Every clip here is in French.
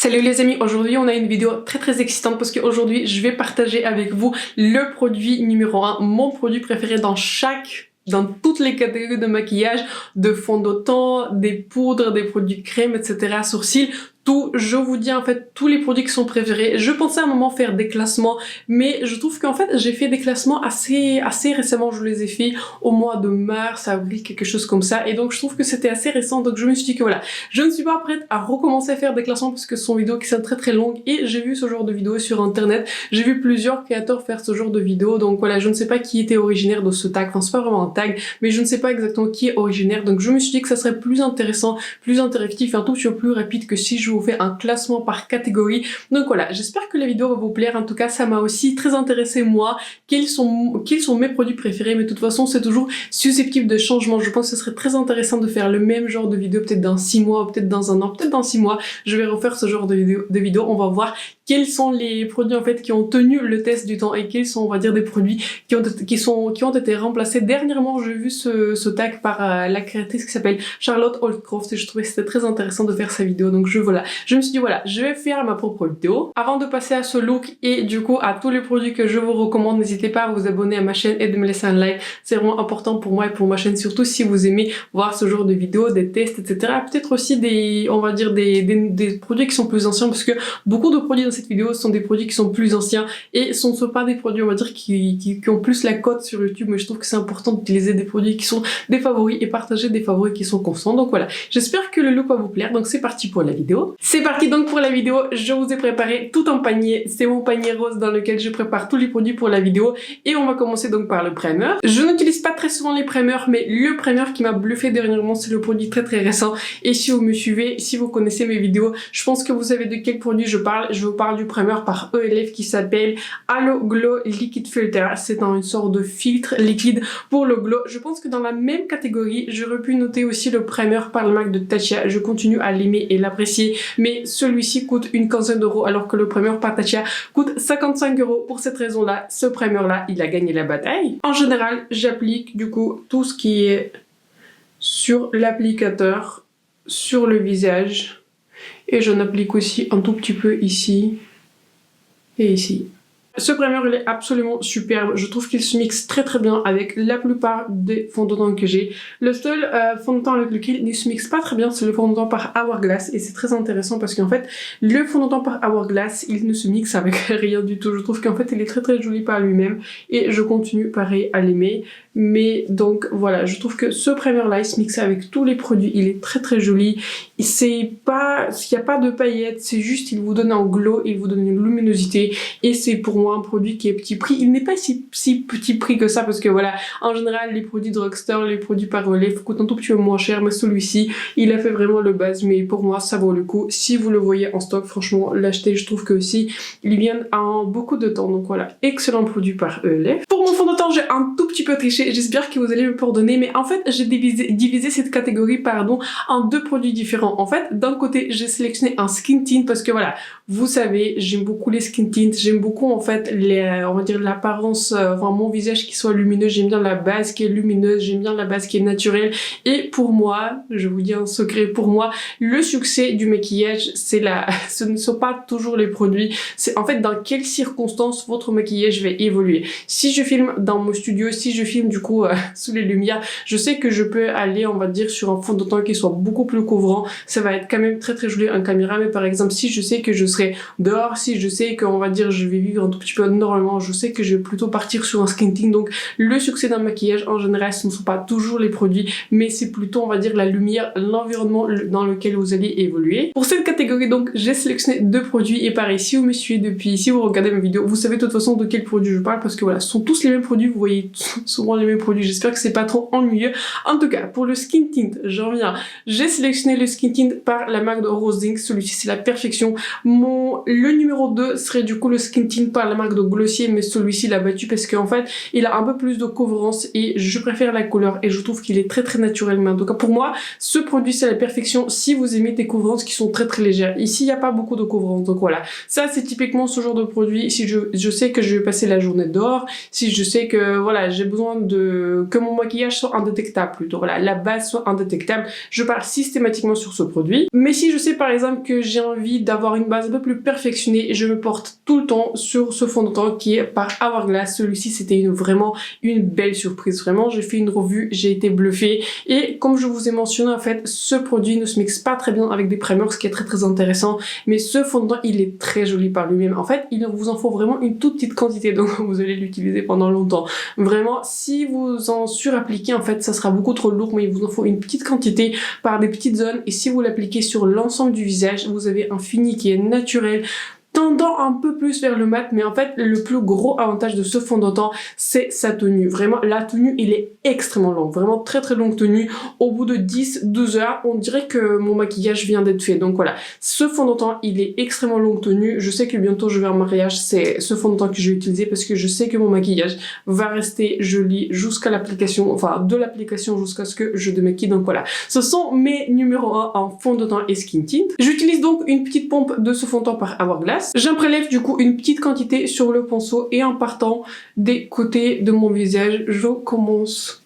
Salut les amis, aujourd'hui on a une vidéo très excitante parce qu'aujourd'hui je vais partager avec vous le produit numéro 1, mon produit préféré dans toutes les catégories de maquillage, de fond de teint, des poudres, des produits crème, etc., sourcils. Tout, je vous dis en fait tous les produits qui sont préférés. Je pensais à un moment faire des classements, mais je trouve qu'en fait j'ai fait des classements assez récemment. Je les ai fait au mois de mars, avril, quelque chose comme ça, et donc je trouve que c'était assez récent. Donc je me suis dit que voilà, je ne suis pas prête à recommencer à faire des classements parce que ce sont des vidéos qui sont très longues et j'ai vu ce genre de vidéos sur internet. J'ai vu plusieurs créateurs faire ce genre de vidéos, donc voilà, je ne sais pas qui était originaire de ce tag. Enfin, c'est pas vraiment un tag, mais je ne sais pas exactement qui est originaire. Donc je me suis dit que ça serait plus intéressant, plus interactif, un tout petit peu plus rapide que si je vous fais un classement par catégorie. Donc voilà, j'espère que la vidéo va vous plaire. En tout cas, ça m'a aussi très intéressé moi, quels sont mes produits préférés, mais de toute façon c'est toujours susceptible de changement. Je pense que ce serait très intéressant de faire le même genre de vidéo peut-être dans 6 mois, peut-être dans un an, peut-être dans 6 mois, je vais refaire ce genre de vidéo. On va voir quels sont les produits en fait qui ont tenu le test du temps et quels sont, on va dire, des produits qui ont été remplacés. Dernièrement, j'ai vu ce tag par la créatrice qui s'appelle Charlotte Oldcroft et je trouvais que c'était très intéressant de faire sa vidéo. Donc je me suis dit voilà, je vais faire ma propre vidéo. Avant de passer à ce look et du coup à tous les produits que je vous recommande, n'hésitez pas à vous abonner à ma chaîne et de me laisser un like. C'est vraiment important pour moi et pour ma chaîne, surtout si vous aimez voir ce genre de vidéos, des tests, etc. Peut-être aussi des produits qui sont plus anciens, parce que beaucoup de produits dans cette vidéo sont des produits qui sont plus anciens et ce ne sont pas des produits, on va dire, qui ont plus la cote sur YouTube, mais je trouve que c'est important d'utiliser des produits qui sont des favoris et partager des favoris qui sont constants. Donc voilà, j'espère que le look va vous plaire. Donc c'est parti pour la vidéo. C'est parti donc pour la vidéo, je vous ai préparé tout un panier. C'est mon panier rose dans lequel je prépare tous les produits pour la vidéo et on va commencer donc par le primer. Je n'utilise pas très souvent les primers, mais le primer qui m'a bluffé dernièrement, c'est le produit très récent. Et si vous me suivez, si vous connaissez mes vidéos, je pense que vous savez de quel produit je parle. Je vous parle du primer par ELF qui s'appelle Halo Glow Liquid Filter. C'est une sorte de filtre liquide pour le glow. Je pense que dans la même catégorie, j'aurais pu noter aussi le primer par la marque de Tatcha. Je continue à l'aimer et l'apprécier, mais celui-ci coûte une quinzaine d'euros alors que le primer par Tatcha coûte 55 euros. Pour cette raison-là, ce primer-là, il a gagné la bataille. En général, j'applique du coup tout ce qui est sur l'applicateur, sur le visage, et j'en applique aussi un tout petit peu ici et ici. Ce primer il est absolument superbe, je trouve qu'il se mixe très bien avec la plupart des fonds de teint que j'ai. Le seul fond de teint avec lequel il ne se mixe pas très bien, c'est le fond de teint par Hourglass, et c'est très intéressant parce qu'en fait le fond de teint par Hourglass il ne se mixe avec rien du tout. Je trouve qu'en fait il est très joli par lui-même et je continue pareil à l'aimer. Mais donc voilà, je trouve que ce primer là il se mixe avec tous les produits, il est très joli. Il n'y a pas de paillettes, c'est juste il vous donne un glow, il vous donne une luminosité, et c'est pour moi un produit qui est petit prix. Il n'est pas si petit prix que ça parce que voilà, en général les produits drugstore, les produits par ELF coûtent un tout petit peu moins cher, mais celui-ci il a fait vraiment le base, mais pour moi ça vaut le coup. Si vous le voyez en stock, franchement l'acheter, je trouve que aussi ils viennent en beaucoup de temps. Donc voilà, excellent produit par ELF. Pour mon fond de teint j'ai un tout petit peu triché, j'espère que vous allez me pardonner, mais en fait j'ai divisé cette catégorie en deux produits différents. En fait, d'un côté j'ai sélectionné un skin tint parce que voilà, vous savez, j'aime beaucoup les skin tints, j'aime beaucoup en fait on va dire l'apparence, enfin mon visage qui soit lumineux, j'aime bien la base qui est lumineuse, j'aime bien la base qui est naturelle. Et pour moi, je vous dis un secret, pour moi le succès du maquillage ce ne sont pas toujours les produits, c'est en fait dans quelles circonstances votre maquillage va évoluer. Si je filme dans mon studio, si je filme du coup sous les lumières, je sais que je peux aller, on va dire, sur un fond de teint qui soit beaucoup plus couvrant, ça va être quand même très joli en caméra. Mais par exemple si je sais que je serai dehors, si je sais qu'on va dire je vais vivre un tout petit peu normalement, je sais que je vais plutôt partir sur un skin tint. Donc le succès d'un maquillage en général ce ne sont pas toujours les produits, mais c'est plutôt, on va dire, la lumière, l'environnement dans lequel vous allez évoluer. Pour cette catégorie donc j'ai sélectionné deux produits, et pareil, si vous me suivez depuis, si vous regardez mes vidéos, vous savez de toute façon de quel produit je parle parce que voilà, ce sont tous les mêmes produits, vous voyez souvent les mêmes produits. J'espère que c'est pas trop ennuyeux. En tout cas, pour le skin tint, j'en reviens. J'ai sélectionné le skin tint par la marque de Rose Inc. Celui-ci c'est la perfection. Le numéro 2 serait du coup le skin tint par la marque de Glossier, mais celui-ci l'a battu parce qu'en fait il a un peu plus de couvrance et je préfère la couleur et je trouve qu'il est très naturel. Mais en tout cas pour moi ce produit c'est la perfection si vous aimez des couvrances qui sont très légères. Ici il n'y a pas beaucoup de couvrance, donc voilà, ça c'est typiquement ce genre de produit si je sais que je vais passer la journée dehors, si je sais que voilà j'ai besoin que mon maquillage soit indétectable plutôt. Voilà, la base soit indétectable. Je pars systématiquement sur ce produit. Mais si je sais par exemple que j'ai envie d'avoir une base un peu plus perfectionnée, je me porte tout le temps sur ce fond de teint qui est par Hourglass. Celui-ci, c'était vraiment une belle surprise. Vraiment, j'ai fait une revue, j'ai été bluffée. Et comme je vous ai mentionné, en fait, ce produit ne se mixe pas très bien avec des primers, ce qui est très très intéressant. Mais ce fond de teint, il est très joli par lui-même. En fait, il vous en faut vraiment une toute petite quantité, donc vous allez l'utiliser pendant longtemps. Vraiment, si vous en surappliquez, en fait, ça sera beaucoup trop lourd, mais il vous en faut une petite quantité par des petites zones. Et si vous l'appliquez sur l'ensemble du visage, vous avez un fini qui est naturel, tendant un peu plus vers le mat, mais en fait le plus gros avantage de ce fond de teint, c'est sa tenue. Vraiment, la tenue, il est extrêmement longue, vraiment très très longue tenue. Au bout de 10-12 heures, on dirait que mon maquillage vient d'être fait. Donc voilà, ce fond de teint, il est extrêmement longue tenue. Je sais que bientôt je vais en mariage, c'est ce fond de teint que je vais utiliser parce que je sais que mon maquillage va rester joli jusqu'à l'application, enfin de l'application jusqu'à ce que je démaquille. Donc voilà, ce sont mes numéros 1 en fond de teint et skin tint. J'utilise donc une petite pompe de ce fond de teint par Hourglass. J'en prélève du coup une petite quantité sur le pinceau et en partant des côtés de mon visage, je commence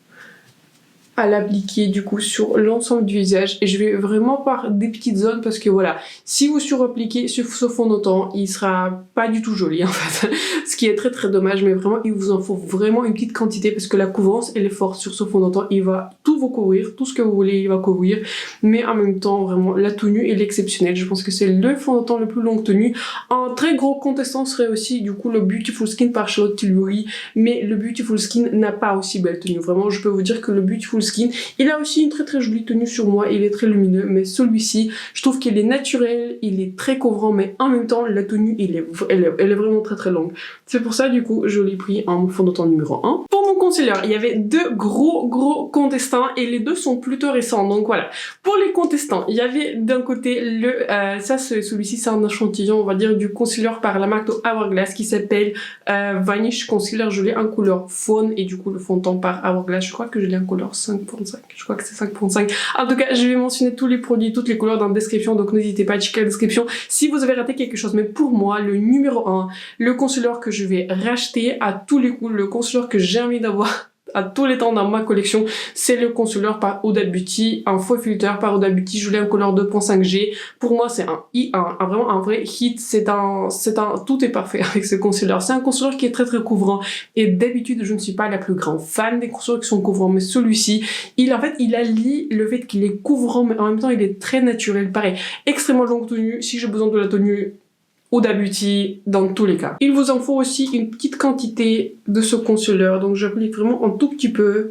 à l'appliquer du coup sur l'ensemble du visage et je vais vraiment par des petites zones parce que voilà, si vous surappliquez ce fond de teint, il sera pas du tout joli en fait, ce qui est très très dommage, mais vraiment il vous en faut vraiment une petite quantité parce que la couvrance elle est forte sur ce fond de teint, il va tout vous couvrir, tout ce que vous voulez il va couvrir, mais en même temps vraiment la tenue elle est exceptionnelle. Je pense que c'est le fond de teint le plus longue tenue. Un très gros contestant serait aussi du coup le Beautiful Skin par Charlotte Tilbury, mais le Beautiful Skin n'a pas aussi belle tenue. Vraiment je peux vous dire que le Beautiful Skin, il a aussi une très très jolie tenue sur moi, il est très lumineux, mais celui-ci, je trouve qu'il est naturel, il est très couvrant, mais en même temps, la tenue, elle est vraiment très très longue. C'est pour ça, du coup, je l'ai pris en fond de teint numéro 1. Pour mon concealer, il y avait deux gros contestants, et les deux sont plutôt récents, donc voilà. Pour les contestants, il y avait d'un côté celui-ci, c'est un échantillon, on va dire, du concealer par la marque de Hourglass qui s'appelle Vanish Concealer. Je l'ai en couleur faune, et du coup, le fond de teint par Hourglass, je crois que je l'ai en couleur 5.5, je crois que c'est 5.5. En tout cas, je vais mentionner tous les produits, toutes les couleurs dans la description, donc n'hésitez pas à checker la description si vous avez raté quelque chose. Mais pour moi, le numéro 1, le concealer que je vais racheter à tous les coups, le concealer que j'ai envie d'avoir à tous les temps dans ma collection, c'est le concealer par Huda Beauty, un faux filter par Huda Beauty. Je l'ai en couleur 2.5G. Pour moi, c'est vraiment un vrai hit. Tout est parfait avec ce concealer. C'est un concealer qui est très très couvrant. Et d'habitude, je ne suis pas la plus grande fan des concealers qui sont couvrants, mais celui-ci, il allie le fait qu'il est couvrant, mais en même temps, il est très naturel. Pareil, extrêmement longue tenue. Si j'ai besoin de la tenue Huda Beauty dans tous les cas. Il vous en faut aussi une petite quantité de ce concealer, donc j'applique vraiment un tout petit peu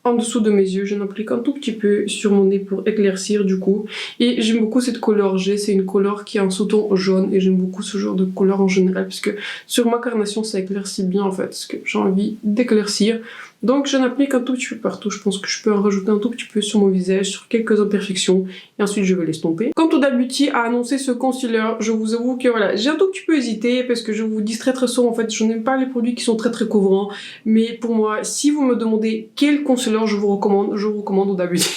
en dessous de mes yeux, j'en applique un tout petit peu sur mon nez pour éclaircir du coup. Et j'aime beaucoup cette couleur G, c'est une couleur qui est en sous-ton jaune et j'aime beaucoup ce genre de couleur en général parce que sur ma carnation ça éclaircit bien en fait ce que j'ai envie d'éclaircir. Donc j'en applique un tout petit peu partout, je pense que je peux en rajouter un tout petit peu sur mon visage, sur quelques imperfections et ensuite je vais l'estomper. Quand Huda Beauty a annoncé ce concealer, je vous avoue que voilà, j'ai un tout petit peu hésité parce que je vous dis très souvent en fait, je n'aime pas les produits qui sont très couvrants, mais pour moi, si vous me demandez quel concealer je vous recommande Huda Beauty.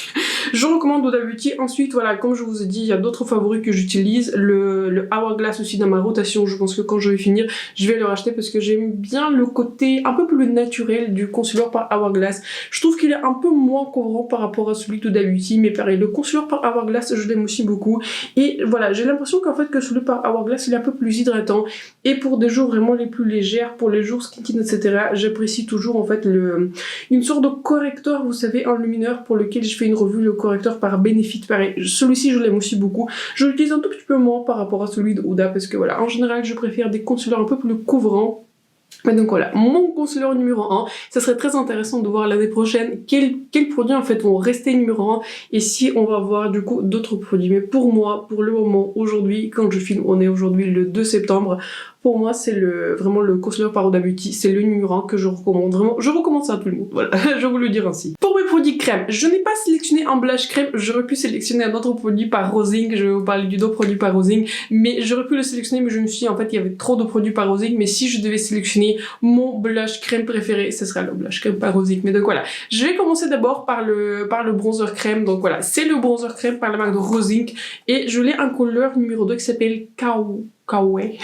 Je recommande Huda Beauty. Ensuite, voilà, comme je vous ai dit, il y a d'autres favoris que j'utilise. Le Hourglass aussi dans ma rotation. Je pense que quand je vais finir, je vais le racheter parce que j'aime bien le côté un peu plus naturel du concealer par Hourglass. Je trouve qu'il est un peu moins couvrant par rapport à celui d'Huda Beauty, mais pareil, le concealer par Hourglass, je l'aime aussi beaucoup. Et voilà, j'ai l'impression qu'en fait que celui par Hourglass, il est un peu plus hydratant. Et pour des jours vraiment les plus légères, pour les jours skin tint, etc., j'apprécie toujours en fait une sorte de correcteur, vous savez, enlumineur pour lequel je fais une revue, le correcteur par Benefit. Pareil, celui-ci je l'aime aussi beaucoup. Je l'utilise un tout petit peu moins par rapport à celui de Huda parce que voilà, en général je préfère des concealers un peu plus couvrants. Mais donc voilà, mon concealer numéro 1, ça serait très intéressant de voir l'année prochaine quels produits en fait vont rester numéro 1 et si on va voir du coup d'autres produits. Mais pour moi, pour le moment, aujourd'hui, quand je filme, on est aujourd'hui le 2 septembre, pour moi c'est vraiment le concealer par Huda Beauty, c'est le numéro 1 que je recommande. Vraiment, je recommande ça à tout le monde, voilà, je vais vous le dire ainsi. Pour mes produits crème, je n'ai pas sélectionné un blush crème, j'aurais pu sélectionner un autre produit par Rosing, je vais vous parler du dos produit par Rosing, mais j'aurais pu le sélectionner, mais je me suis dit en fait il y avait trop de produits par Rosing, mais si je devais sélectionner mon blush crème préféré, ce sera le blush crème par Rosing. Mais donc voilà, je vais commencer d'abord par le bronzer crème, donc voilà, c'est le bronzer crème par la marque de Rosing, et je l'ai en couleur numéro 2 qui s'appelle Kawaii.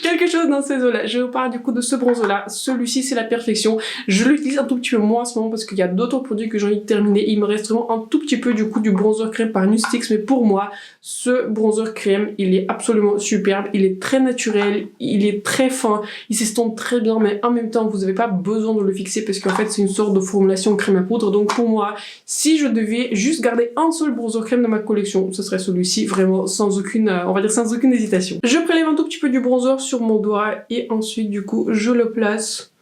Quelque chose dans ces eaux-là. Je vous parle du coup de ce bronzer-là. Celui-ci, c'est la perfection. Je l'utilise un tout petit peu moins en ce moment parce qu'il y a d'autres produits que j'ai envie de terminer. Il me reste vraiment un tout petit peu du coup du bronzer crème par Nustix. Mais pour moi, ce bronzer crème, il est absolument superbe. Il est très naturel. Il est très fin. Il s'estompe très bien. Mais en même temps, vous n'avez pas besoin de le fixer parce qu'en fait, c'est une sorte de formulation crème à poudre. Donc pour moi, si je devais juste garder un seul bronzer crème dans ma collection, ce serait celui-ci. Vraiment sans aucune, on va dire sans aucune hésitation. Je prélève un tout petit peu du bronzer sur mon doigt et ensuite du coup je le place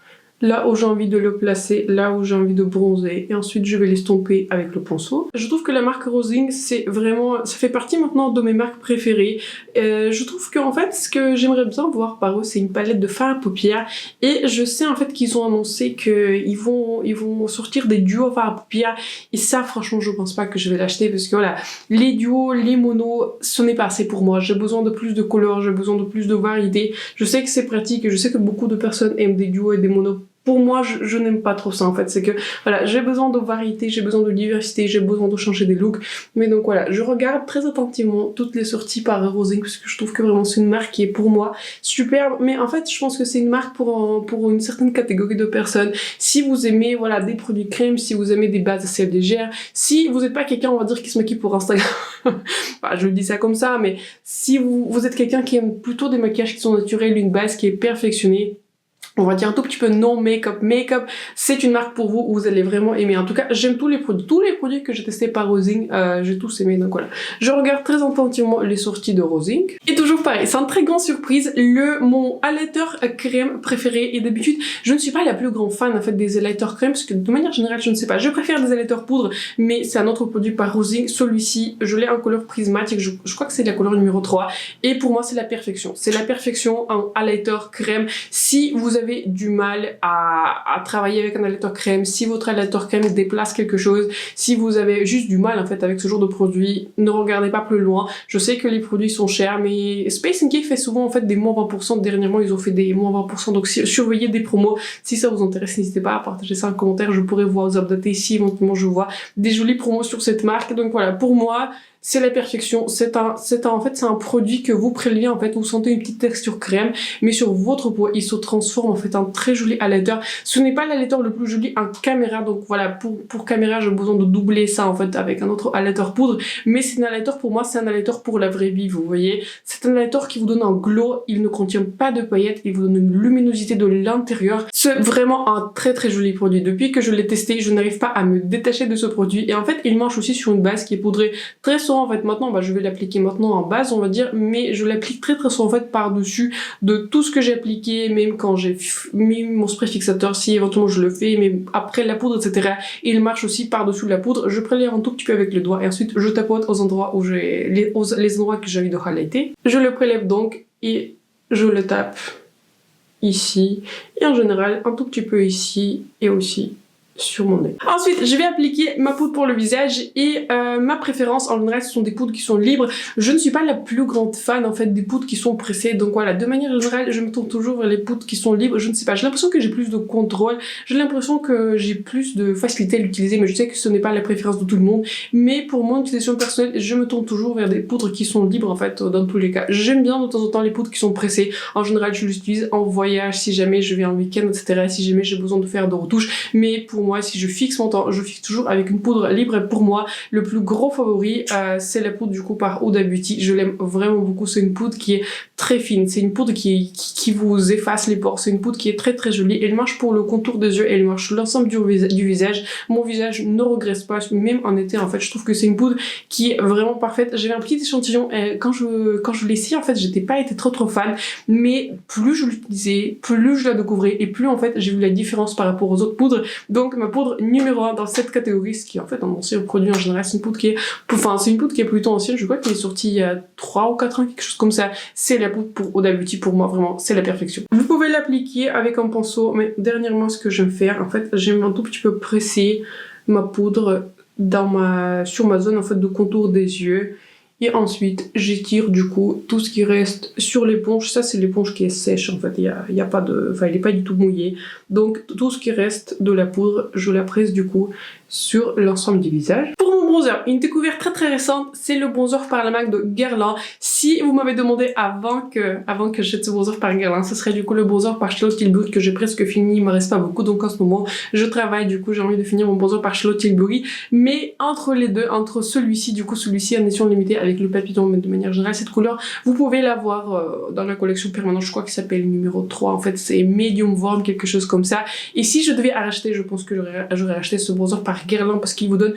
là où j'ai envie de le placer, là où j'ai envie de bronzer et ensuite je vais l'estomper avec le pinceau. Je trouve que la marque Rosing, c'est vraiment, ça fait partie maintenant de mes marques préférées. Je trouve qu'en fait ce que j'aimerais bien voir par eux, c'est une palette de fard à paupières et je sais en fait qu'ils ont annoncé qu'ils vont sortir des duos fard à paupières et ça franchement je pense pas que je vais l'acheter parce que voilà, les duos, les monos, ce n'est pas assez pour moi. J'ai besoin de plus de couleurs, j'ai besoin de plus de variété. Je sais que c'est pratique et je sais que beaucoup de personnes aiment des duos et des monos. Pour moi, je n'aime pas trop ça en fait, c'est que voilà, j'ai besoin de variété, j'ai besoin de diversité, j'ai besoin de changer des looks. Mais donc voilà, je regarde très attentivement toutes les sorties par Rosing parce que je trouve que vraiment c'est une marque qui est pour moi superbe. Mais en fait, je pense que c'est une marque pour une certaine catégorie de personnes. Si vous aimez voilà des produits crème, si vous aimez des bases assez légères, si vous n'êtes pas quelqu'un on va dire qui se maquille pour Instagram, enfin, je dis ça comme ça, mais si vous êtes quelqu'un qui aime plutôt des maquillages qui sont naturels, une base qui est perfectionnée, on va dire un tout petit peu non make-up. Make-up, c'est une marque pour vous où vous allez vraiment aimer. En tout cas, j'aime tous les produits que j'ai testés par Rosing, j'ai tous aimé. Donc voilà, je regarde très attentivement les sorties de Rosing. Et toujours pareil, c'est une très grande surprise, mon highlighter crème préféré. Et d'habitude, je ne suis pas la plus grande fan en fait des highlighters crème parce que de manière générale, je ne sais pas, je préfère des highlighters poudre, mais c'est un autre produit par Rosing. Celui-ci, je l'ai en couleur prismatique, je crois que c'est la couleur numéro 3. Et pour moi, c'est la perfection. C'est la perfection en highlighter crème. Si vous avez du mal à travailler avec un highlighter crème, si votre highlighter crème déplace quelque chose, si vous avez juste du mal en fait avec ce genre de produit, ne regardez pas plus loin. Je sais que les produits sont chers, mais Space NK fait souvent en fait des moins 20%. Dernièrement, ils ont fait des moins 20%, donc surveillez des promos. Si ça vous intéresse, n'hésitez pas à partager ça en commentaire. Je pourrais vous updater si éventuellement je vois des jolies promos sur cette marque. Donc voilà, pour moi, c'est la perfection. C'est un produit que vous prélevez en fait, vous sentez une petite texture crème, mais sur votre peau, il se transforme en fait en très joli highlighter. Ce n'est pas l'highlighter le plus joli en caméra, donc voilà, pour caméra, j'ai besoin de doubler ça en fait avec un autre highlighter poudre, mais c'est un highlighter pour moi, c'est un highlighter pour la vraie vie, vous voyez. C'est un highlighter qui vous donne un glow, il ne contient pas de paillettes, il vous donne une luminosité de l'intérieur. C'est vraiment un très très joli produit. Depuis que je l'ai testé, je n'arrive pas à me détacher de ce produit, et en fait, il marche aussi sur une base qui est poudrée très souvent. En fait maintenant je vais l'appliquer maintenant en base on va dire, mais je l'applique très souvent en fait par dessus de tout ce que j'ai appliqué, même quand j'ai mis mon spray fixateur, si éventuellement je le fais, mais après la poudre etc. Il marche aussi par dessus la poudre. Je prélève un tout petit peu avec le doigt et ensuite je tapote aux endroits où j'ai les endroits que j'ai envie de highlighter. Je le prélève donc et je le tape ici et en général un tout petit peu ici et aussi sur mon nez. Ensuite, je vais appliquer ma poudre pour le visage et ma préférence en général ce sont des poudres qui sont libres. Je ne suis pas la plus grande fan en fait des poudres qui sont pressées, donc voilà, de manière générale je me tourne toujours vers les poudres qui sont libres. Je ne sais pas, j'ai l'impression que j'ai plus de contrôle, j'ai l'impression que j'ai plus de facilité à l'utiliser, mais je sais que ce n'est pas la préférence de tout le monde. Mais pour mon utilisation personnelle, je me tourne toujours vers des poudres qui sont libres en fait dans tous les cas. J'aime bien de temps en temps les poudres qui sont pressées. En général je l'utilise en voyage, si jamais je vais en week-end etc, si jamais j'ai besoin de faire de retouches, mais pour moi, si je fixe mon temps, je fixe toujours avec une poudre libre. Et pour moi, le plus gros favori, c'est la poudre du coup par Huda Beauty. Je l'aime vraiment beaucoup. C'est une poudre qui est très fine. C'est une poudre qui vous efface les pores. C'est une poudre qui est très jolie. Elle marche pour le contour des yeux. Elle marche sur l'ensemble du visage. Mon visage ne regresse pas, même en été. En fait, je trouve que c'est une poudre qui est vraiment parfaite. J'avais un petit échantillon. Quand je l'ai essayé, en fait, j'étais pas été trop fan. Mais plus je l'utilisais, plus je la découvrais et plus en fait j'ai vu la différence par rapport aux autres poudres. Donc ma poudre numéro 1 dans cette catégorie, ce qui est en fait un ancien produit en général, c'est une poudre qui est, c'est une poudre qui est plutôt ancienne, je crois qu'elle est sortie il y a 3 ou 4 ans, quelque chose comme ça. C'est la poudre pour Huda Beauty, pour moi vraiment, c'est la perfection. Vous pouvez l'appliquer avec un pinceau, mais dernièrement ce que j'aime faire, en fait, j'aime un tout petit peu presser ma poudre sur ma zone en fait de contour des yeux. Et ensuite, j'étire du coup tout ce qui reste sur l'éponge. Ça, c'est l'éponge qui est sèche en fait. Il y a pas de, enfin, il est pas du tout mouillé. Donc, tout ce qui reste de la poudre, je la presse du coup sur l'ensemble du visage. Pour mon bronzer, une découverte très très récente, c'est le bronzer par la marque de Guerlain. Si vous m'avez demandé avant que j'achète ce bronzer par Guerlain, ce serait du coup le bronzer par Charlotte Tilbury que j'ai presque fini. Il me reste pas beaucoup, donc en ce moment, je travaille. Du coup, j'ai envie de finir mon bronzer par Charlotte Tilbury. Mais entre les deux, entre celui-ci, du coup, celui-ci en édition limitée avec le papillon, mais de manière générale, cette couleur, vous pouvez l'avoir dans la collection permanente, je crois qu'il s'appelle numéro 3. En fait, c'est Medium Warm, quelque chose comme ça. Et si je devais acheter, je pense que j'aurais acheté ce bronzer par Guerlain parce qu'il vous donne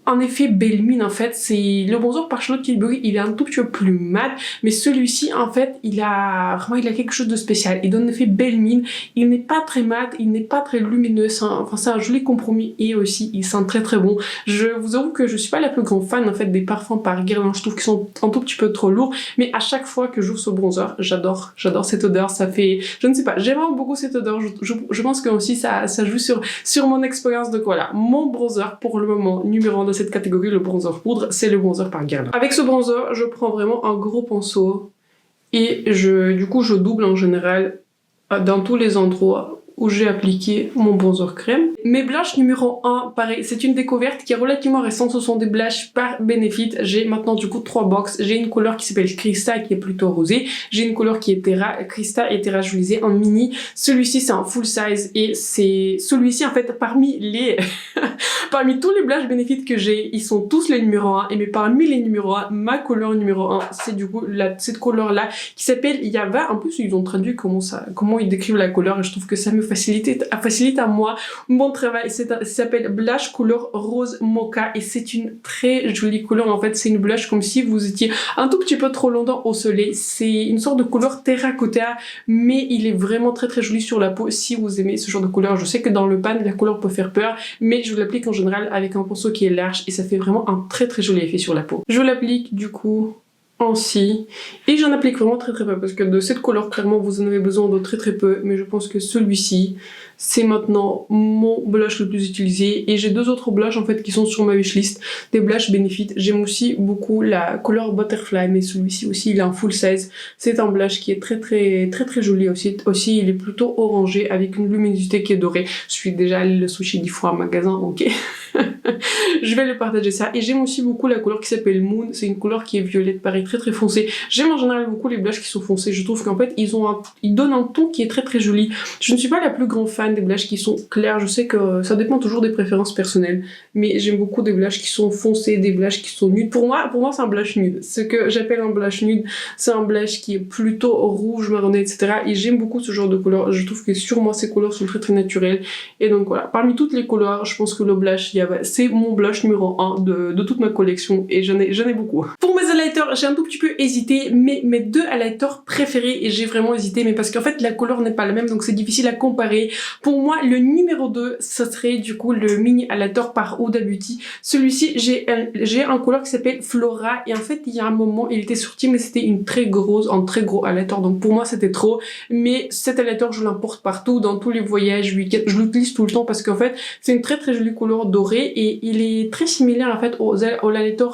un effet belle mine en fait. C'est le bronzer par Charlotte Tilbury, il est un tout petit peu plus mat, mais celui-ci en fait il a quelque chose de spécial. Il donne un effet belle mine, il n'est pas très mat, il n'est pas très lumineux, c'est un joli compromis et aussi il sent très très bon. Je vous avoue que je suis pas la plus grande fan en fait des parfums par Guerlain, je trouve qu'ils sont un tout petit peu trop lourds, mais à chaque fois que j'ouvre ce bronzer, j'adore cette odeur. Ça fait, je ne sais pas, j'aime vraiment beaucoup cette odeur. Je pense que aussi ça joue sur mon expérience. Donc voilà, mon bronzer pour le moment numéro 1 de cette catégorie, le bronzer poudre, c'est le bronzer par Guerlain. Avec ce bronzer, je prends vraiment un gros pinceau et du coup je double en général dans tous les endroits où j'ai appliqué mon bronzer crème. Mes blushs numéro 1, pareil, c'est une découverte qui est relativement récente, ce sont des blushs par Benefit. J'ai maintenant du coup 3 box. J'ai une couleur qui s'appelle Krista qui est plutôt rosée. J'ai une couleur qui est Terra, Krista et Terra, je les ai en mini. Celui-ci c'est un full size et c'est celui-ci en fait parmi les parmi tous les blushs Benefit que j'ai, ils sont tous les numéros 1 et mais parmi les numéros 1, ma couleur numéro 1, c'est du coup cette couleur là qui s'appelle Yava. En plus ils ont traduit comment ils décrivent la couleur et je trouve que ça me facilite à moi mon travail. Ça s'appelle blush couleur rose mocha et c'est une très jolie couleur. En fait c'est une blush comme si vous étiez un tout petit peu trop longtemps au soleil. C'est une sorte de couleur terracotta mais il est vraiment très très joli sur la peau si vous aimez ce genre de couleur. Je sais que dans le pan la couleur peut faire peur mais je l'applique en général avec un pinceau qui est large et ça fait vraiment un très très joli effet sur la peau. Je l'applique du coup ainsi et j'en applique vraiment très très peu parce que de cette couleur clairement vous en avez besoin de très très peu, mais je pense que celui-ci c'est maintenant mon blush le plus utilisé et j'ai deux autres blushs en fait qui sont sur ma wishlist, des blushs Benefit. J'aime aussi beaucoup la couleur Butterfly mais celui-ci aussi il est en full size. C'est un blush qui est très très joli aussi il est plutôt orangé avec une luminosité qui est dorée. Je suis déjà allée le switcher 10 fois en magasin, ok. Je vais le partager ça. Et j'aime aussi beaucoup la couleur qui s'appelle Moon. C'est une couleur qui est violette, pareil, très très foncée. J'aime en général beaucoup les blushs qui sont foncés. Je trouve qu'en fait, ils donnent un ton qui est très très joli. Je ne suis pas la plus grande fan des blushs qui sont clairs. Je sais que ça dépend toujours des préférences personnelles. Mais j'aime beaucoup des blushs qui sont foncés, des blushs qui sont nudes. Pour moi c'est un blush nude. Ce que j'appelle un blush nude, c'est un blush qui est plutôt rouge, marronné, etc. Et j'aime beaucoup ce genre de couleur. Je trouve que sur moi, ces couleurs sont très très naturelles. Et donc voilà, parmi toutes les couleurs, je pense que le blush c'est mon blush numéro 1 de toute ma collection et j'en ai beaucoup. Pour mes highlighters, j'ai un tout petit peu hésité, mais mes deux highlighters préférés, et j'ai vraiment hésité, mais parce qu'en fait la couleur n'est pas la même donc c'est difficile à comparer. Pour moi, le numéro 2, ce serait du coup le mini highlighter par Huda Beauty. Celui-ci, j'ai un couleur qui s'appelle Flora et en fait il y a un moment il était sorti mais c'était un très gros highlighter donc pour moi c'était trop, mais cet highlighter je l'emporte partout, dans tous les voyages, week-ends, je l'utilise tout le temps parce qu'en fait c'est une très très jolie couleur dorée et il est très similaire en fait au highlighter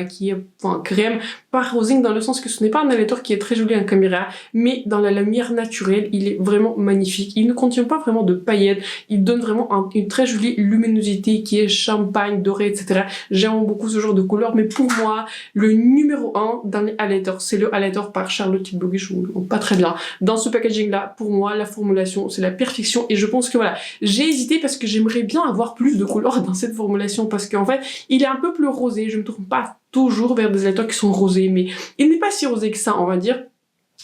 qui est crème par Rosing dans le sens que ce n'est pas un highlighter qui est très joli en caméra mais dans la lumière naturelle il est vraiment magnifique. Il ne contient pas vraiment de paillettes, il donne vraiment une très jolie luminosité qui est champagne, doré, etc. J'aime beaucoup ce genre de couleur mais pour moi le numéro 1 dans les highlighters c'est le highlighter par Charlotte Tilbury. Je vous le montre pas très bien. Dans ce packaging là pour moi la formulation c'est la perfection et je pense que voilà, j'ai hésité parce que j'aimerais bien avoir plus de couleurs dans cette formulation parce qu'en fait il est un peu plus rosé. Je me tourne pas toujours vers des highlighters qui sont rosés mais il n'est pas si rosé que ça on va dire.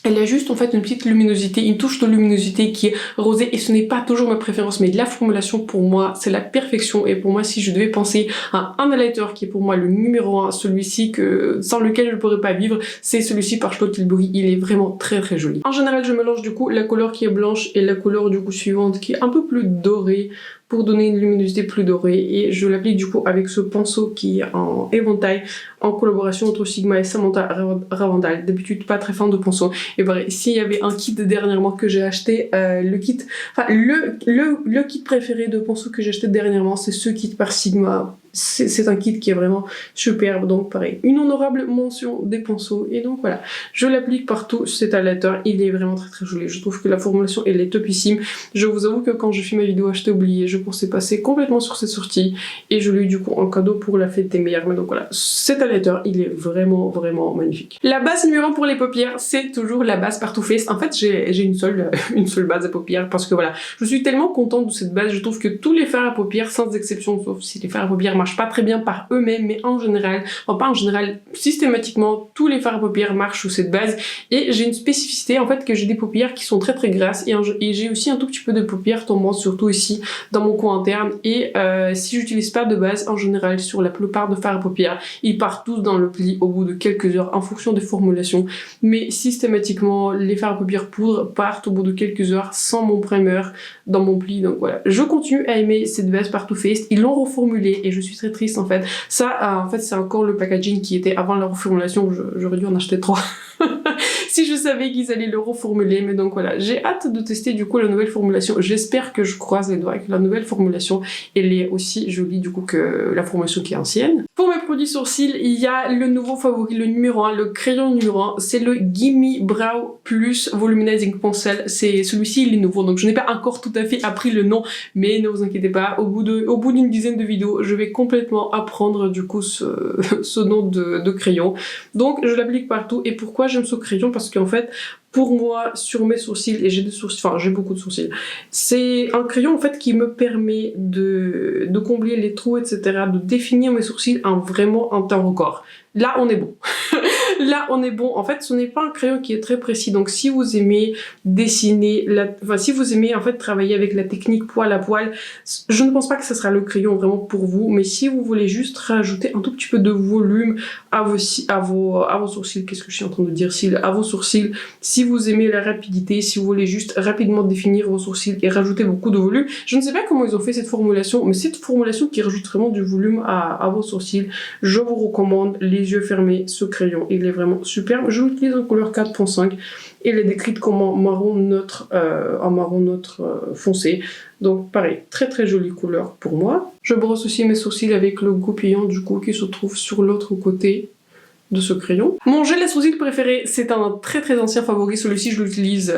Elle a juste en fait une petite luminosité, une touche de luminosité qui est rosée et ce n'est pas toujours ma préférence mais la formulation pour moi c'est la perfection et pour moi si je devais penser à un highlighter qui est pour moi le numéro 1, celui-ci sans lequel je ne pourrais pas vivre, c'est celui-ci par Charlotte Tilbury. Il est vraiment très très joli. En général je mélange du coup la couleur qui est blanche et la couleur du coup suivante qui est un peu plus dorée pour donner une luminosité plus dorée et je l'applique du coup avec ce pinceau qui est en éventail en collaboration entre Sigma et Samantha Ravandal. D'habitude pas très fan de pinceau et pareil, s'il y avait un kit dernièrement que j'ai acheté, le kit préféré de pinceau que j'ai acheté dernièrement c'est ce kit par Sigma. c'est un kit qui est vraiment superbe, donc pareil, une honorable mention des pinceaux, et donc voilà, je l'applique partout, cet highlighter, il est vraiment très très joli, je trouve que la formulation elle est topissime, je vous avoue que quand je fais ma vidéo acheter oublié, je pensais passer complètement sur cette sortie, et je l'ai eu du coup en cadeau pour la fête des mères, mais donc voilà, cet highlighter, il est vraiment magnifique. La base numéro 1 pour les paupières, c'est toujours la base par Too Faced. En fait, j'ai une seule base à paupières, parce que voilà, je suis tellement contente de cette base, je trouve que tous les fards à paupières, sans exception, sauf si les fards à paupières marchent pas très bien par eux-mêmes, mais en général, enfin pas en général, systématiquement, tous les fards à paupières marchent sous cette base, et j'ai une spécificité, en fait, que j'ai des paupières qui sont très grasses, et j'ai aussi un tout petit peu de paupières tombantes, surtout ici, dans mon coin interne, et si j'utilise pas de base, en général, sur la plupart de fards à paupières, ils partent tous dans le pli au bout de quelques heures, en fonction des formulations, mais systématiquement, les fards à paupières poudre partent au bout de quelques heures, sans mon primer, dans mon pli, donc voilà. Je continue à aimer cette base par Too Faced, ils l'ont reformulée, et je suis très triste en fait. Ça, en fait, c'est encore le packaging qui était avant la reformulation, j'aurais dû en acheter 3. Si je savais qu'ils allaient le reformuler, mais donc voilà, j'ai hâte de tester du coup la nouvelle formulation. J'espère que je croise les doigts que la nouvelle formulation elle est aussi jolie du coup que la formulation qui est ancienne. Pour mes produits sourcils, il y a le nouveau favori, le numéro 1, le crayon numéro 1, c'est le Gimme Brow Plus Volumizing Pencil. C'est celui-ci, il est nouveau, donc je n'ai pas encore tout à fait appris le nom, mais ne vous inquiétez pas, au bout d'une dizaine de vidéos, je vais complètement apprendre du coup ce nom de crayon. Donc je l'applique partout. Et pourquoi j'aime ce crayon? Parce qu'en fait, pour moi, sur mes sourcils, et j'ai des sourcils, enfin j'ai beaucoup de sourcils, c'est un crayon en fait qui me permet de combler les trous, etc., de définir mes sourcils vraiment en temps record. Là, on est bon. Là, on est bon. En fait, ce n'est pas un crayon qui est très précis. Donc, si vous aimez dessiner, si vous aimez en fait travailler avec la technique poil à poil, je ne pense pas que ce sera le crayon vraiment pour vous. Mais si vous voulez juste rajouter un tout petit peu de volume à vos sourcils, qu'est-ce que je suis en train de dire, à vos sourcils, si vous aimez la rapidité, si vous voulez juste rapidement définir vos sourcils et rajouter beaucoup de volume, je ne sais pas comment ils ont fait cette formulation, mais cette formulation qui rajoute vraiment du volume à vos sourcils, je vous recommande les yeux fermés, ce crayon, il est vraiment superbe. Je l'utilise en couleur 4.5 et elle est décrite comme en marron neutre, foncé. Donc pareil, très jolie couleur pour moi. Je brosse aussi mes sourcils avec le goupillon du coup qui se trouve sur l'autre côté de ce crayon. Mon gel à sourcils préféré, c'est un très ancien favori, celui-ci je l'utilise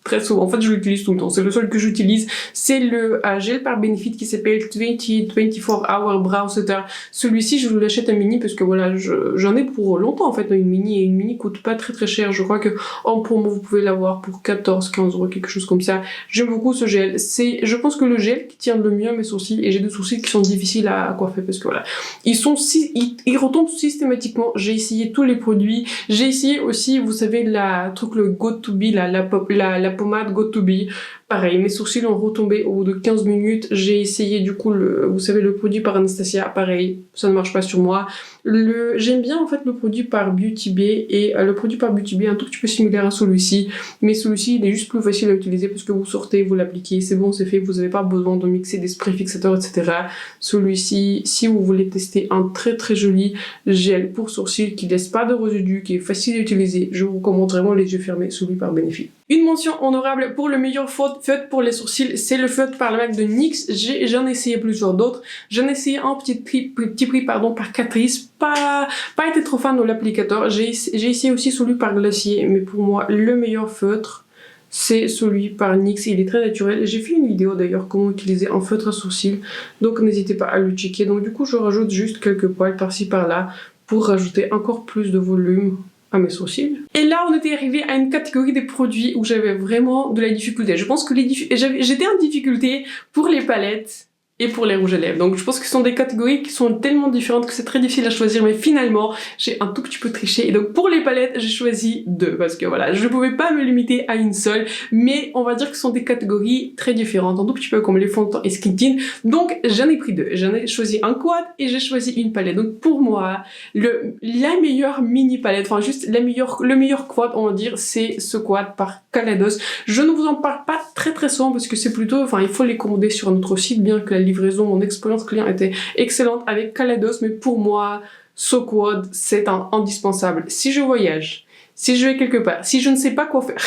très souvent, en fait je l'utilise tout le temps, c'est le seul que j'utilise, c'est le gel par Benefit qui s'appelle 24 Hour Brow Setter. Celui-ci je l'achète un mini parce que voilà, j'en ai pour longtemps en fait, une mini, et une mini coûte pas très cher, je crois que en promo vous pouvez l'avoir pour 14-15 €, quelque chose comme ça. J'aime beaucoup ce gel, je pense que le gel qui tient le mieux à mes sourcils, et j'ai des sourcils qui sont difficiles à coiffer parce que voilà, ils retombent systématiquement. J'ai essayé tous les produits, j'ai essayé aussi, vous savez, le Got2b, la pommade Got2b. Pareil, mes sourcils ont retombé au bout de 15 minutes. J'ai essayé du coup, vous savez, le produit par Anastasia. Pareil, ça ne marche pas sur moi. J'aime bien en fait le produit par Beauty Bay, et le produit par Beauty Bay est un tout petit peu similaire à celui-ci. Mais celui-ci, il est juste plus facile à utiliser parce que vous sortez, vous l'appliquez, c'est bon, c'est fait. Vous n'avez pas besoin de mixer des sprays fixateurs, etc. Celui-ci, si vous voulez tester un très joli gel pour sourcils qui laisse pas de résidus, qui est facile à utiliser, je vous recommande vraiment les yeux fermés, celui par Benefit. Une mention honorable pour le meilleur feutre pour les sourcils, c'est le feutre par la marque de NYX. J'en ai essayé plusieurs d'autres. J'en ai essayé un petit prix par Catrice. Pas été trop fan de l'applicateur. J'ai essayé aussi celui par Glacier, mais pour moi, le meilleur feutre, c'est celui par NYX. Il est très naturel. J'ai fait une vidéo d'ailleurs comment utiliser un feutre à sourcils, donc n'hésitez pas à le checker. Donc du coup, je rajoute juste quelques poils par-ci par-là pour rajouter encore plus de volume à mes sourcils. Et là, on était arrivé à une catégorie des produits où j'avais vraiment de la difficulté. Je pense que j'étais en difficulté pour les palettes et pour les rouges à lèvres. Donc je pense que ce sont des catégories qui sont tellement différentes que c'est très difficile à choisir, mais finalement j'ai un tout petit peu triché, et donc pour les palettes j'ai choisi 2 parce que voilà, je pouvais pas me limiter à une seule, mais on va dire que ce sont des catégories très différentes, un tout petit peu comme les fonds de teint et skin tint, donc j'en ai pris 2, j'en ai choisi un quad et j'ai choisi une palette. Donc pour moi, la meilleure mini palette, enfin juste le meilleur quad on va dire, c'est ce quad par Kaleidos. Je ne vous en parle pas très souvent parce que c'est plutôt, enfin il faut les commander sur notre site, bien que la livraison, mon expérience client était excellente avec Kaleidos, mais pour moi, ce quad, c'est un indispensable. Si je voyage, si je vais quelque part, si je ne sais pas quoi faire,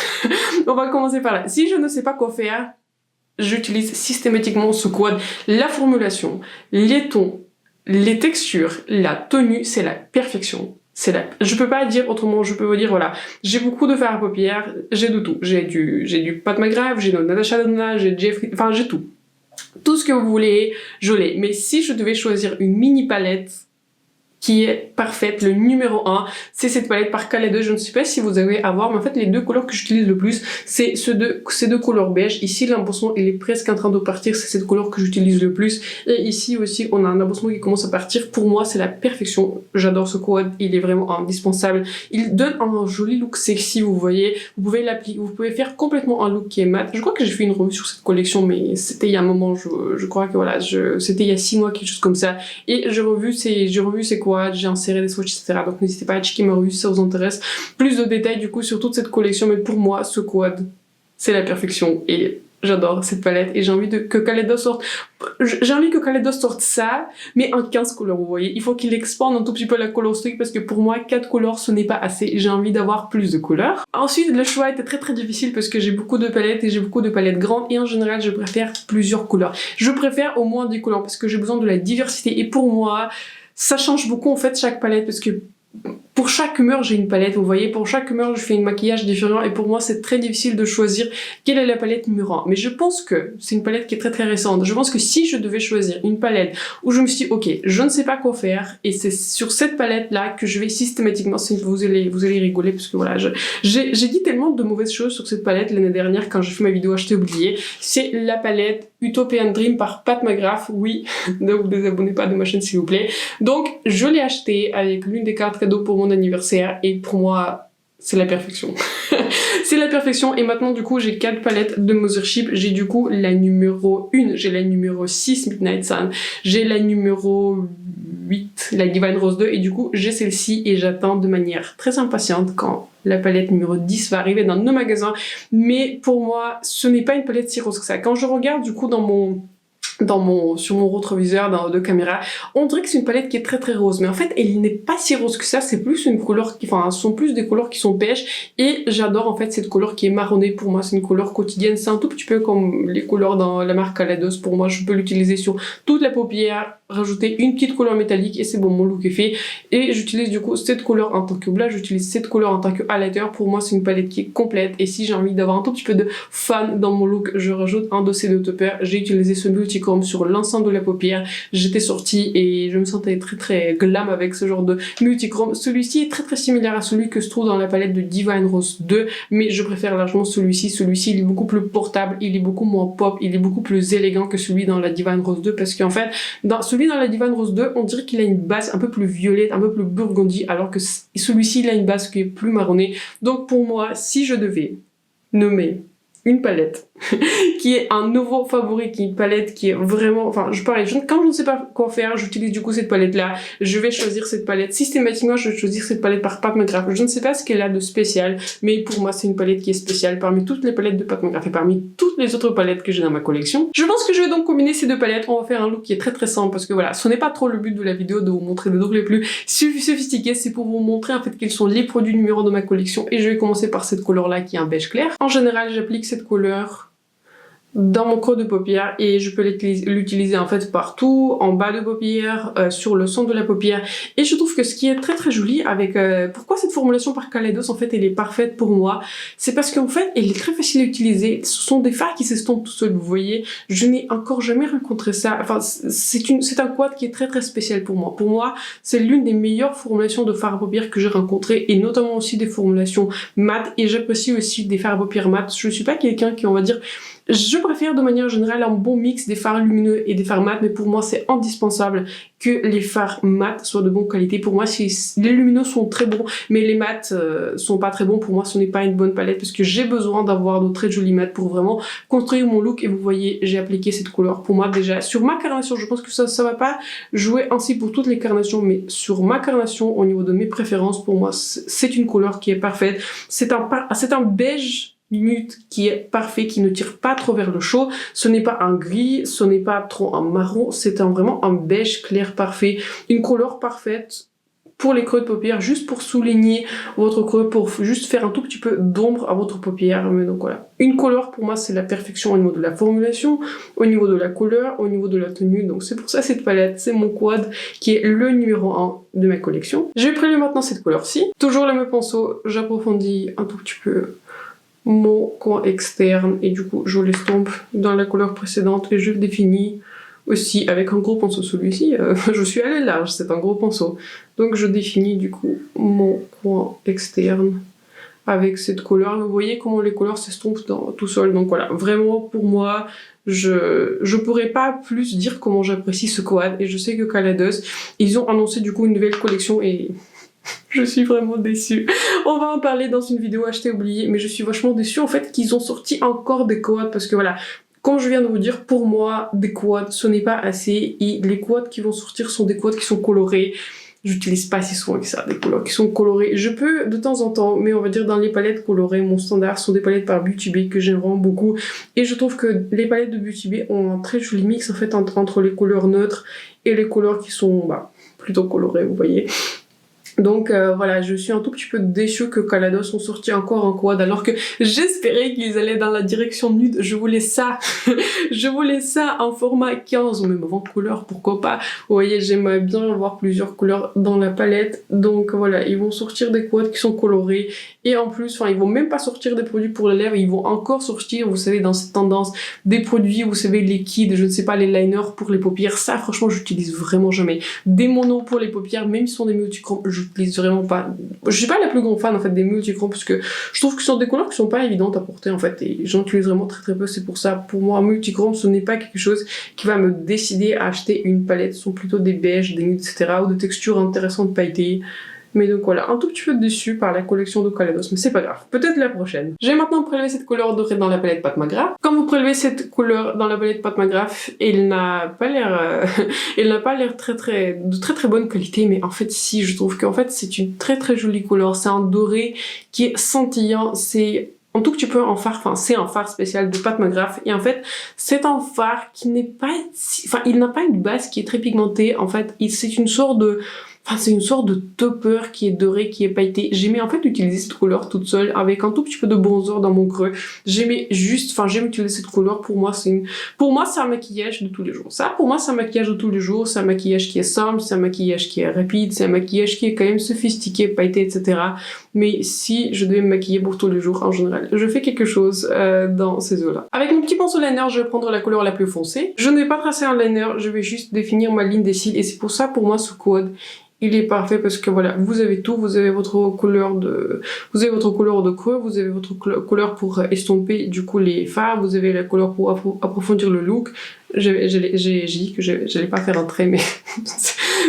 on va commencer par là. Si je ne sais pas quoi faire, j'utilise systématiquement ce quad. La formulation, les tons, les textures, la tenue, c'est la perfection. Je peux pas dire autrement, je peux vous dire, voilà, j'ai beaucoup de fard à paupières, j'ai de tout. J'ai du Pat McGrath, j'ai de Natasha Denona, j'ai Jeffree, enfin j'ai tout. Tout ce que vous voulez, je l'ai. Mais si je devais choisir une mini palette qui est parfaite, le numéro 1, c'est cette palette par Kaleidos. Je ne sais pas si vous allez avoir, mais en fait les deux couleurs que j'utilise le plus, c'est ces deux couleurs beige. Ici l'embossement il est presque en train de partir, c'est cette couleur que j'utilise le plus. Et ici aussi on a un embossement qui commence à partir. Pour moi c'est la perfection, j'adore ce quad, il est vraiment indispensable. Il donne un joli look sexy, vous voyez. Vous pouvez l'appliquer, vous pouvez faire complètement un look qui est mat. Je crois que j'ai fait une revue sur cette collection, mais c'était il y a un moment, je crois que voilà, c'était il y a 6 mois, quelque chose comme ça. Et j'ai revu ces quads, j'ai inséré des swatchs, etc. Donc n'hésitez pas à checker ma revue si ça vous intéresse. Plus de détails du coup sur toute cette collection, mais pour moi, ce quad, c'est la perfection. Et j'adore cette palette et j'ai envie que Kaleidos sorte. J'ai envie que Kaleidos sorte ça, mais en 15 couleurs, vous voyez. Il faut qu'il expande un tout petit peu la coloristique parce que pour moi, 4 couleurs, ce n'est pas assez. J'ai envie d'avoir plus de couleurs. Ensuite, le choix était très difficile parce que j'ai beaucoup de palettes et j'ai beaucoup de palettes grandes et en général, je préfère plusieurs couleurs. Je préfère au moins 10 couleurs parce que j'ai besoin de la diversité et pour moi, ça change beaucoup en fait chaque palette parce que pour chaque humeur j'ai une palette, vous voyez, pour chaque humeur je fais un maquillage différent et pour moi c'est très difficile de choisir quelle est la palette numéro 1. Mais je pense que c'est une palette qui est très récente. Je pense que si je devais choisir une palette où je me suis dit ok, je ne sais pas quoi faire et c'est sur cette palette là que je vais systématiquement, vous allez rigoler parce que voilà, j'ai dit tellement de mauvaises choses sur cette palette l'année dernière quand j'ai fait ma vidéo acheter oublié. C'est la palette Utopian Dream par Pat McGrath, oui, ne vous désabonnez pas de ma chaîne s'il vous plaît. Donc je l'ai acheté avec l'une des cartes cadeaux pour mon anniversaire et pour moi c'est la perfection. C'est la perfection et maintenant du coup j'ai 4 palettes de Mothership. J'ai du coup la numéro 1, j'ai la numéro 6 Midnight Sun, j'ai la numéro 8 la Divine Rose 2 et du coup j'ai celle-ci et j'attends de manière très impatiente quand la palette numéro 10 va arriver dans nos magasins. Mais pour moi ce n'est pas une palette si rose que ça. Quand je regarde du coup sur mon rétroviseur de caméra, on dirait que c'est une palette qui est très rose, mais en fait elle n'est pas si rose que ça, c'est plus une couleur ce sont plus des couleurs qui sont pêches et j'adore en fait cette couleur qui est marronnée. Pour moi c'est une couleur quotidienne, c'est un tout petit peu comme les couleurs dans la marque Kaleidos. Pour moi je peux l'utiliser sur toute la paupière, rajouter une petite couleur métallique et c'est bon, mon look est fait. Et j'utilise du coup cette couleur en tant que blush, j'utilise cette couleur en tant que highlighter. Pour moi c'est une palette qui est complète et si j'ai envie d'avoir un tout petit peu de fun dans mon look, je rajoute un dossier de topper. J'ai utilisé ce multichrome sur l'ensemble de la paupière, j'étais sortie et je me sentais très glam avec ce genre de multichrome. Celui-ci est très similaire à celui que se trouve dans la palette de Divine Rose 2, mais je préfère largement celui-ci. Il est beaucoup plus portable, il est beaucoup moins pop, il est beaucoup plus élégant que celui dans la Divine Rose 2 parce qu'en fait, celui dans la Divine Rose 2, on dirait qu'il a une base un peu plus violette, un peu plus burgundy, alors que celui-ci il a une base qui est plus marronnée. Donc pour moi, si je devais nommer une palette qui est un nouveau favori, qui est une palette qui est vraiment, quand je ne sais pas quoi faire, j'utilise du coup cette palette là, je vais choisir cette palette, systématiquement je vais choisir cette palette par Pat McGrath. Je ne sais pas ce qu'elle a de spécial, mais pour moi c'est une palette qui est spéciale parmi toutes les palettes de Pat McGrath et parmi toutes les autres palettes que j'ai dans ma collection. Je pense que je vais donc combiner ces deux palettes, on va faire un look qui est très simple parce que voilà, ce n'est pas trop le but de la vidéo de vous montrer des looks les plus sophistiqués, c'est pour vous montrer en fait quels sont les produits numéro de ma collection et je vais commencer par cette couleur là qui est un beige clair. En général j'applique cette couleur dans mon creux de paupière et je peux l'utiliser en fait partout, en bas de paupière, sur le centre de la paupière et je trouve que ce qui est très joli avec pourquoi cette formulation par Kaleidos en fait elle est parfaite pour moi, c'est parce qu'en fait elle est très facile à utiliser. Ce sont des fards qui s'estompent tout seuls, vous voyez, je n'ai encore jamais rencontré ça. Enfin c'est un quad qui est très spécial pour moi. Pour moi c'est l'une des meilleures formulations de fard à paupières que j'ai rencontrées et notamment aussi des formulations mat et j'apprécie aussi des fards à paupières mat. Je suis pas quelqu'un qui on va dire, je préfère de manière générale un bon mix des fards lumineux et des fards mat, mais pour moi c'est indispensable que les fards mat soient de bonne qualité. Pour moi si les lumineux sont très bons mais les mat sont pas très bons, pour moi ce n'est pas une bonne palette parce que j'ai besoin d'avoir de très jolis mat pour vraiment construire mon look et vous voyez j'ai appliqué cette couleur. Pour moi déjà sur ma carnation, je pense que ça va pas jouer ainsi pour toutes les carnations, mais sur ma carnation au niveau de mes préférences, pour moi c'est une couleur qui est parfaite. C'est un beige nude qui est parfait, qui ne tire pas trop vers le chaud. Ce n'est pas un gris, ce n'est pas trop un marron, c'est vraiment un beige clair parfait, une couleur parfaite pour les creux de paupières, juste pour souligner votre creux, pour juste faire un tout petit peu d'ombre à votre paupière. Mais donc voilà. Une couleur, pour moi, c'est la perfection au niveau de la formulation, au niveau de la couleur, au niveau de la tenue. Donc c'est pour ça cette palette, c'est mon quad qui est le numéro 1 de ma collection. Je vais prélever maintenant cette couleur-ci. Toujours le même pinceau, j'approfondis un tout petit peu mon coin externe et du coup je l'estompe dans la couleur précédente et je le définis aussi avec un gros pinceau. Celui-ci, je suis allée large, c'est un gros pinceau. Donc je définis du coup mon coin externe avec cette couleur. Vous voyez comment les couleurs s'estompent tout seul. Donc voilà, vraiment pour moi, je pourrais pas plus dire comment j'apprécie ce quad. Et je sais que Kaleidos, ils ont annoncé du coup une nouvelle collection et je suis vraiment déçue. On va en parler dans une vidéo achetée oubliée, mais je suis vachement déçue en fait qu'ils ont sorti encore des quads parce que voilà, comme je viens de vous dire, pour moi, des quads, ce n'est pas assez et les quads qui vont sortir sont des quads qui sont colorés. J'utilise pas si souvent que ça, des couleurs qui sont colorées. Je peux de temps en temps, mais on va dire dans les palettes colorées, mon standard sont des palettes par Beauty Bay que j'aime vraiment beaucoup. Et je trouve que les palettes de Beauty Bay ont un très joli mix en fait entre les couleurs neutres et les couleurs qui sont plutôt colorées, vous voyez. Donc voilà, je suis un tout petit peu déçue que Kaleidos ont sorti encore un quad alors que j'espérais qu'ils allaient dans la direction nude. Je voulais ça, je voulais ça en format 15 ou même en couleur, pourquoi pas. Vous voyez, j'aimerais bien avoir plusieurs couleurs dans la palette. Donc voilà, ils vont sortir des quads qui sont colorés et en plus, ils vont même pas sortir des produits pour les lèvres, ils vont encore sortir, vous savez, dans cette tendance, des produits, vous savez, liquides, je ne sais pas, les liners pour les paupières. Ça, franchement, j'utilise vraiment jamais. Des monos pour les paupières, même si ce sont des multichromes, j'utilise vraiment pas. Je suis pas la plus grande fan en fait des multichromes parce que je trouve que ce sont des couleurs qui sont pas évidentes à porter en fait et j'en utilise vraiment très très peu. C'est pour ça, pour moi, multichrome, ce n'est pas quelque chose qui va me décider à acheter une palette. Ce sont plutôt des beiges, des nudes, etc. ou de textures intéressantes pailletées. Mais donc voilà, un tout petit peu déçue par la collection de Kaleidos, mais c'est pas grave, peut-être la prochaine. J'ai maintenant prélevé cette couleur dorée dans la palette Pat McGrath. Quand vous prélevez cette couleur dans la palette Pat McGrath, elle n'a pas l'air de très très bonne qualité, mais en fait si, je trouve qu'en fait c'est une très très jolie couleur. C'est un doré qui est scintillant, c'est un tout petit peu un phare, c'est un phare spécial de Pat McGrath et en fait c'est un phare qui n'est pas, il n'a pas une base qui est très pigmentée en fait, c'est une sorte de topper qui est doré, qui est pailleté. J'aimais en fait utiliser cette couleur toute seule avec un tout petit peu de bronzer dans mon creux. J'aime utiliser cette couleur. Pour moi, c'est un maquillage de tous les jours. Ça, pour moi, c'est un maquillage de tous les jours. C'est un maquillage qui est simple, c'est un maquillage qui est rapide, c'est un maquillage qui est quand même sophistiqué, pailleté, etc. Mais si je devais me maquiller pour tous les jours, en général, je fais quelque chose dans ces eaux-là. Avec mon petit pinceau liner, je vais prendre la couleur la plus foncée. Je ne vais pas tracer un liner, je vais juste définir ma ligne des cils et c'est pour ça, pour moi, ce quad, il est parfait parce que voilà, vous avez tout, vous avez votre couleur de creux, vous avez votre couleur pour estomper du coup les fards, vous avez la couleur pour approfondir le look. J'ai dit que j'allais pas faire un trait, mais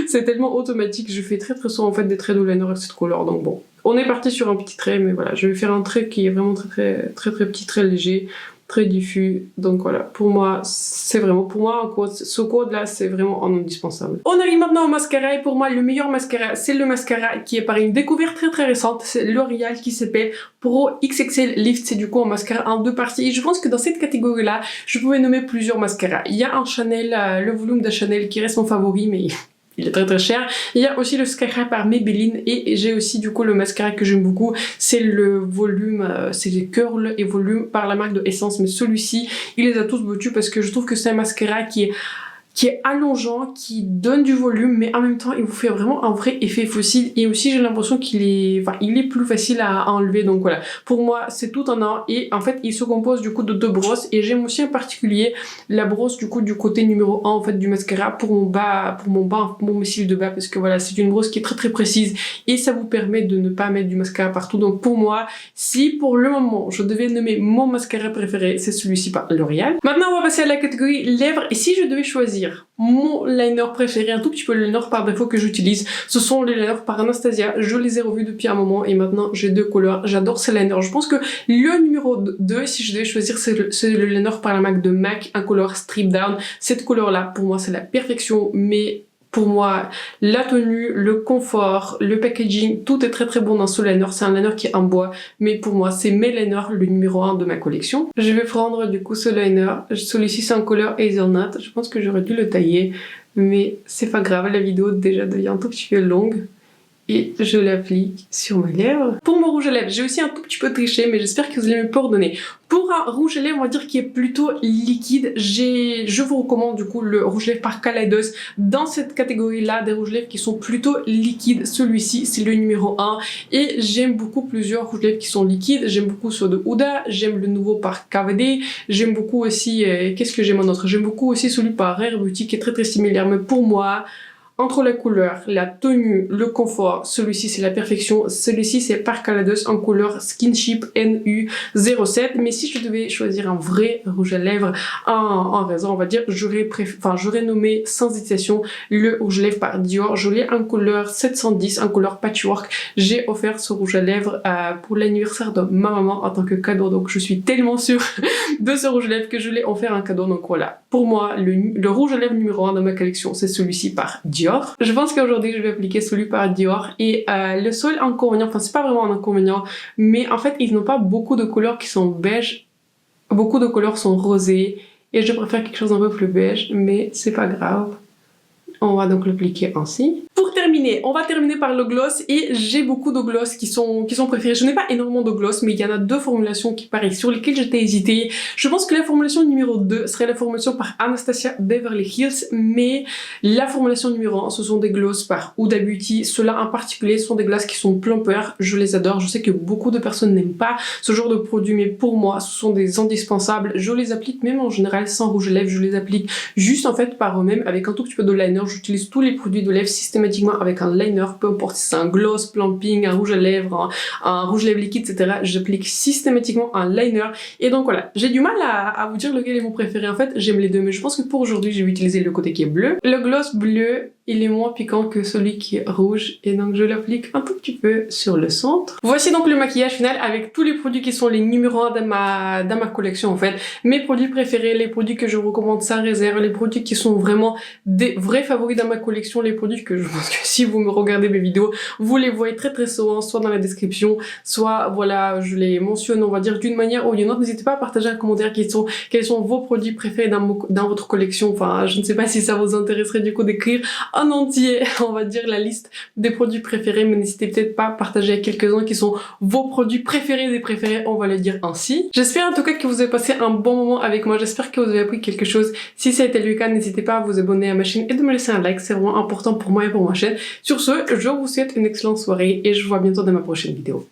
c'est tellement automatique, je fais très très souvent en fait des traits de liner avec cette couleur, donc bon. On est parti sur un petit trait, mais voilà, je vais faire un trait qui est vraiment très petit, très léger, très diffus. Donc voilà, pour moi, ce quad là, c'est vraiment un indispensable. On arrive maintenant au mascara et pour moi, le meilleur mascara, c'est le mascara qui est par une découverte très récente. C'est L'Oréal qui s'appelle Pro XXL Lift. C'est du coup un mascara en 2 parties. Et je pense que dans cette catégorie là, je pouvais nommer plusieurs mascaras. Il y a un Chanel, le volume de Chanel qui reste mon favori, mais il est très cher. Il y a aussi le mascara par Maybelline et j'ai aussi du coup le mascara que j'aime beaucoup, c'est le volume, c'est les curls et volume par la marque de Essence, mais celui-ci, il les a tous battus parce que je trouve que c'est un mascara qui est allongeant, qui donne du volume, mais en même temps, il vous fait vraiment un vrai effet fossile. Et aussi, j'ai l'impression qu'il est plus facile à enlever. Donc voilà, pour moi, c'est tout en un. Et en fait, il se compose du coup de 2 brosses. Et j'aime aussi en particulier la brosse du coup du côté numéro 1 en fait du mascara pour mon cils de bas. Parce que voilà, c'est une brosse qui est très précise. Et ça vous permet de ne pas mettre du mascara partout. Donc pour moi, si pour le moment, je devais nommer mon mascara préféré, c'est celui-ci par L'Oréal. Maintenant, on va passer à la catégorie lèvres. Et si je devais choisir mon liner préféré, un tout petit peu le liner par défaut que j'utilise, ce sont les liners par Anastasia. Je les ai revus depuis un moment et maintenant j'ai 2 couleurs. J'adore ces liners. Je pense que le numéro 2, si je devais choisir, c'est le liner par la marque de MAC, un couleur strip down. Cette couleur là, pour moi, c'est la perfection, mais pour moi, la tenue, le confort, le packaging, tout est très bon dans ce liner. C'est un liner qui est en bois, mais pour moi, c'est mes liners le numéro 1 de ma collection. Je vais prendre du coup ce liner. Celui-ci, c'est en couleur Hazelnut. Je pense que j'aurais dû le tailler, mais c'est pas grave. La vidéo déjà devient un tout petit peu longue. et je l'applique sur mes lèvres. Pour mon rouge à lèvres, j'ai aussi un tout petit peu triché, mais j'espère que vous allez me pardonner. Pour un rouge à lèvres, on va dire qui est plutôt liquide, je vous recommande du coup le rouge à lèvres par Kaleidos. Dans cette catégorie-là, des rouges à lèvres qui sont plutôt liquides, celui-ci c'est le numéro 1. Et j'aime beaucoup plusieurs rouges à lèvres qui sont liquides. J'aime beaucoup ceux de Huda, j'aime le nouveau par KVD, j'aime beaucoup aussi, qu'est-ce que j'aime en autre? J'aime beaucoup aussi celui par Rare Beauty qui est très similaire, mais pour moi, entre la couleur, la tenue, le confort, celui-ci c'est la perfection, celui-ci c'est par Kaleidos en couleur Skinship NU07. Mais si je devais choisir un vrai rouge à lèvres en raison, on va dire, j'aurais nommé sans hésitation le rouge à lèvres par Dior. Je l'ai en couleur 710, en couleur patchwork. J'ai offert ce rouge à lèvres pour l'anniversaire de ma maman en tant que cadeau, donc je suis tellement sûre de ce rouge à lèvres que je l'ai offert en cadeau. Donc voilà, pour moi le rouge à lèvres numéro 1 de ma collection c'est celui-ci par Dior. Je pense qu'aujourd'hui je vais appliquer celui par Dior et le seul inconvénient, enfin c'est pas vraiment un inconvénient, mais en fait ils n'ont pas beaucoup de couleurs qui sont beige, beaucoup de couleurs sont rosées et je préfère quelque chose un peu plus beige, mais c'est pas grave. On va donc l'appliquer ainsi. Pour terminer, on va terminer par le gloss et j'ai beaucoup de gloss qui sont préférés. Je n'ai pas énormément de gloss, mais il y en a deux formulations qui paraissent sur lesquelles j'étais hésitée. Je pense que la formulation numéro 2 serait la formulation par Anastasia Beverly Hills, mais la formulation numéro 1, ce sont des gloss par Huda Beauty. Ceux-là en particulier sont des glosses qui sont plumpers. Je les adore. Je sais que beaucoup de personnes n'aiment pas ce genre de produit, mais pour moi, ce sont des indispensables. Je les applique même en général sans rouge à lèvres. Je les applique juste en fait par eux-mêmes avec un tout petit peu de liner. J'utilise tous les produits de lèvres systématiquement avec un liner, peu importe si c'est un gloss, plumping, un rouge à lèvres, un rouge à lèvres liquide, etc. J'applique systématiquement un liner. Et donc voilà, j'ai du mal à vous dire lequel est mon préféré. En fait, j'aime les deux, mais je pense que pour aujourd'hui, je vais utiliser le côté qui est bleu. Le gloss bleu, il est moins piquant que celui qui est rouge et donc je l'applique un tout petit peu sur le centre. Voici donc le maquillage final avec tous les produits qui sont les numéros 1 dans ma collection en fait. Mes produits préférés, les produits que je recommande sans réserve, les produits qui sont vraiment des vrais favoris dans ma collection, les produits que je pense que si vous me regardez mes vidéos, vous les voyez très souvent, soit dans la description, soit voilà, je les mentionne on va dire d'une manière ou d'une autre. N'hésitez pas à partager en commentaire quels sont vos produits préférés dans votre collection. Enfin, je ne sais pas si ça vous intéresserait du coup d'écrire en entier, on va dire, la liste des produits préférés, mais n'hésitez peut-être pas à partager avec quelques-uns qui sont vos produits préférés des préférés, on va le dire ainsi. J'espère en tout cas que vous avez passé un bon moment avec moi, j'espère que vous avez appris quelque chose. Si ça a été le cas, n'hésitez pas à vous abonner à ma chaîne et de me laisser un like, c'est vraiment important pour moi et pour ma chaîne. Sur ce, je vous souhaite une excellente soirée et je vous vois bientôt dans ma prochaine vidéo.